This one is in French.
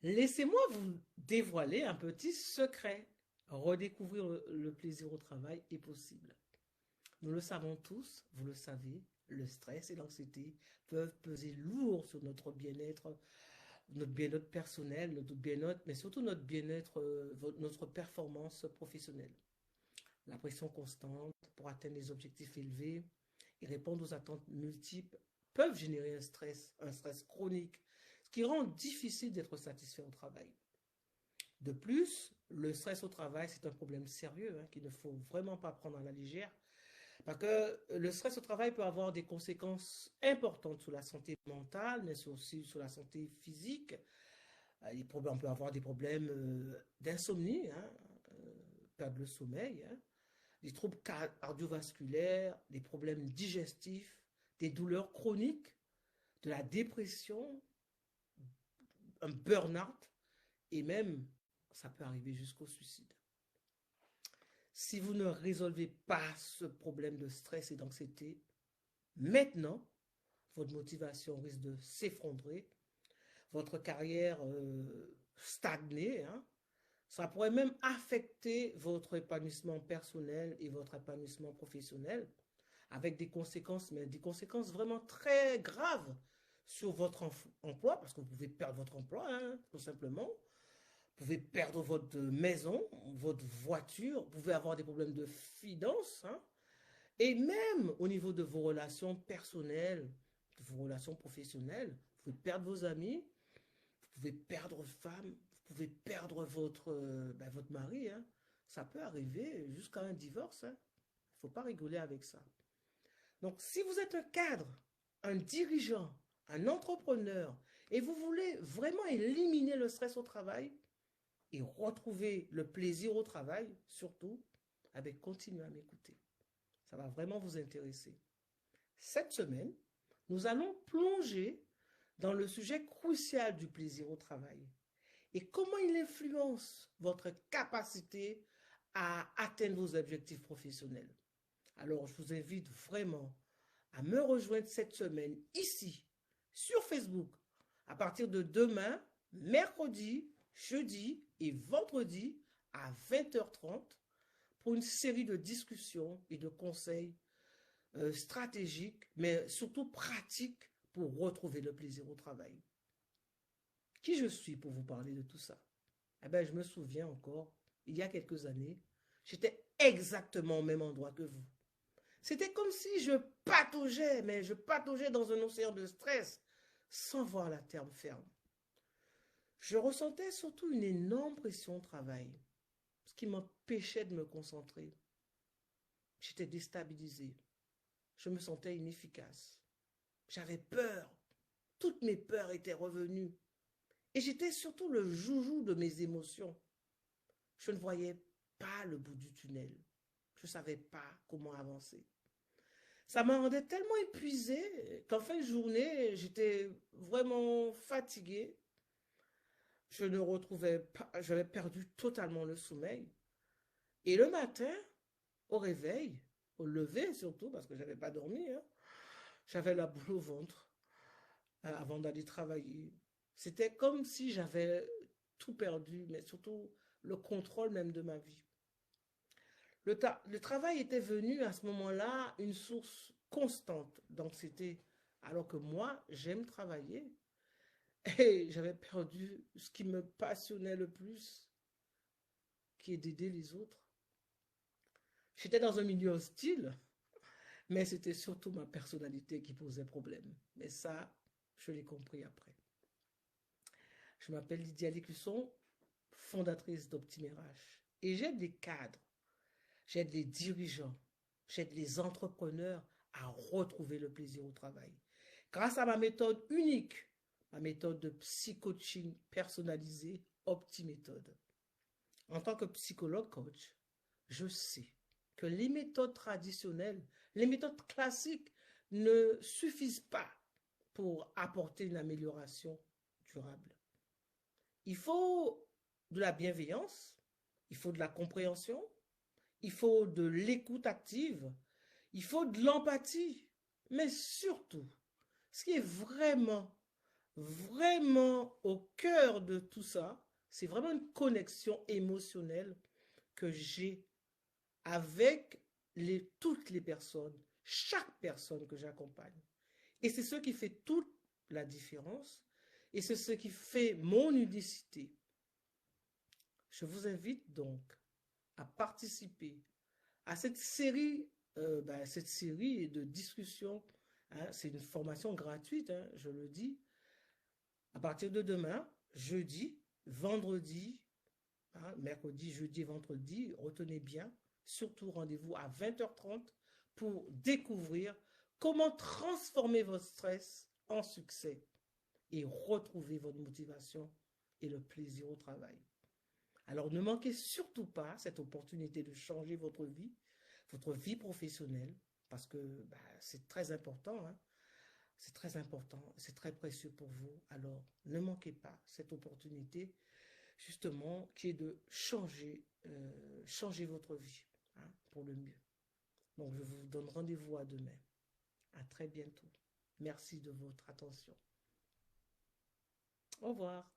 Laissez-moi vous dévoiler un petit secret. Redécouvrir le plaisir au travail est possible. Nous le savons tous, vous le savez, le stress et l'anxiété peuvent peser lourd sur notre bien-être personnel, notre bien-être, mais surtout notre bien-être, notre performance professionnelle. La pression constante pour atteindre des objectifs élevés et répondre aux attentes multiples peuvent générer un stress chronique, ce qui rend difficile d'être satisfait au travail. De plus, le stress au travail, c'est un problème sérieux qu'il ne faut vraiment pas prendre à la légère parce que le stress au travail peut avoir des conséquences importantes sur la santé mentale, mais aussi sur la santé physique. On peut avoir des problèmes d'insomnie, perdre le sommeil, des troubles cardiovasculaires, des problèmes digestifs, des douleurs chroniques, de la dépression, un burn-out et même, ça peut arriver jusqu'au suicide. Si vous ne résolvez pas ce problème de stress et d'anxiété, maintenant, votre motivation risque de s'effondrer, votre carrière stagner, Ça pourrait même affecter votre épanouissement personnel et votre épanouissement professionnel avec des conséquences, mais des conséquences vraiment très graves sur votre emploi, parce que vous pouvez perdre votre emploi, tout simplement. Vous pouvez perdre votre maison, votre voiture, vous pouvez avoir des problèmes de finances, et même au niveau de vos relations personnelles, de vos relations professionnelles, vous pouvez perdre vos amis, vous pouvez perdre votre femme, vous pouvez perdre votre mari. Ça peut arriver jusqu'à un divorce. Il ne faut pas rigoler avec ça. Donc, si vous êtes un cadre, un dirigeant, un entrepreneur, et vous voulez vraiment éliminer le stress au travail et retrouver le plaisir au travail, surtout, continuez à m'écouter. Ça va vraiment vous intéresser. Cette semaine, nous allons plonger dans le sujet crucial du plaisir au travail et comment il influence votre capacité à atteindre vos objectifs professionnels. Alors, je vous invite vraiment à me rejoindre cette semaine ici, sur Facebook, à partir de demain, mercredi, jeudi et vendredi à 20h30 pour une série de discussions et de conseils stratégiques, mais surtout pratiques pour retrouver le plaisir au travail. Qui je suis pour vous parler de tout ça? Eh bien, je me souviens encore, il y a quelques années, j'étais exactement au même endroit que vous. C'était comme si je pataugeais, mais je pataugeais dans un océan de stress sans voir la terre ferme. Je ressentais surtout une énorme pression au travail, ce qui m'empêchait de me concentrer. J'étais déstabilisé. Je me sentais inefficace. J'avais peur. Toutes mes peurs étaient revenues. Et j'étais surtout le joujou de mes émotions. Je ne voyais pas le bout du tunnel. Je ne savais pas comment avancer. Ça me rendait tellement épuisée qu'en fin de journée, j'étais vraiment fatiguée. Je ne retrouvais pas, j'avais perdu totalement le sommeil. Et le matin, au réveil, au lever surtout, parce que je n'avais pas dormi, j'avais la boule au ventre avant d'aller travailler. C'était comme si j'avais tout perdu, mais surtout le contrôle même de ma vie. Le travail était venu à ce moment-là une source constante d'anxiété, alors que moi, j'aime travailler. Et j'avais perdu ce qui me passionnait le plus, qui est d'aider les autres. J'étais dans un milieu hostile, mais c'était surtout ma personnalité qui posait problème. Mais ça, je l'ai compris après. Je m'appelle Lydia Lécusson, fondatrice d'OptimeRH. Et j'aide les cadres, j'aide les dirigeants, j'aide les entrepreneurs à retrouver le plaisir au travail. Grâce à ma méthode unique, ma méthode de psy-coaching personnalisée, OptiMéthode. En tant que psychologue coach, je sais que les méthodes traditionnelles, les méthodes classiques ne suffisent pas pour apporter une amélioration durable. Il faut de la bienveillance, il faut de la compréhension, il faut de l'écoute active, il faut de l'empathie, mais surtout, ce qui est vraiment, vraiment au cœur de tout ça, c'est vraiment une connexion émotionnelle que j'ai avec toutes les personnes, chaque personne que j'accompagne. Et c'est ce qui fait toute la différence. Et c'est ce qui fait mon unicité. Je vous invite donc à participer à cette série de discussions. Hein, c'est une formation gratuite, hein, je le dis. À partir de demain, jeudi, vendredi, hein, mercredi, jeudi, vendredi, retenez bien, surtout rendez-vous à 20h30 pour découvrir comment transformer votre stress en succès et retrouver votre motivation et le plaisir au travail. Alors ne manquez surtout pas cette opportunité de changer votre vie professionnelle, parce que c'est très important, hein, c'est très important, c'est très précieux pour vous. Alors ne manquez pas cette opportunité, justement, qui est de changer votre vie, hein, pour le mieux. Donc je vous donne rendez-vous à demain. À très bientôt. Merci de votre attention. Au revoir.